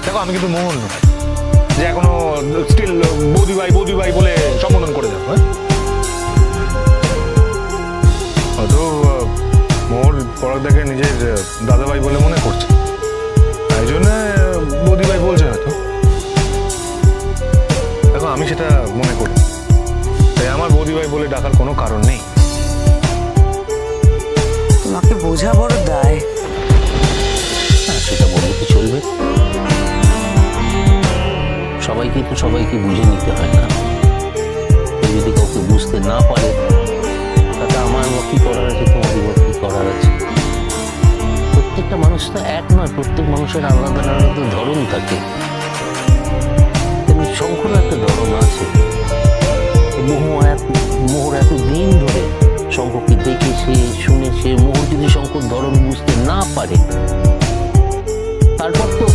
দেখো আমি কিন্তু মোহন নয় যে এখনো স্টিল বৌদি ভাই বলে সম্বোধন করে যাবো। হয়তো মোহর পরাগ দেখে নিজের দাদাভাই বলে মনে করছে, তাই জন্য বৌদি ভাই বলছে হয়তো। দেখো আমি সেটা মনে করি, তাই আমার বৌদি ভাই বলে ডাকার কোনো কারণ নেই। তোমাকে বোঝা বড় দায়। সেটা বললে কি চলবে? সবাইকে বুঝে নিতে হয় না? যদি কাউকে বুঝতে না পারে তাতে আমার কি করার আছে, তোমাদের কি করার আছে? প্রত্যেকটা মানুষ তো এক নয়, প্রত্যেক মানুষের আলাদা আলাদা ধরন থাকে। শঙ্কর একটা ধরন আছে। মোহর এত দিন ধরে শঙ্করকে দেখেছে শুনেছে, মোহর যদি শঙ্কর ধরন বুঝতে না পারে তারপর তো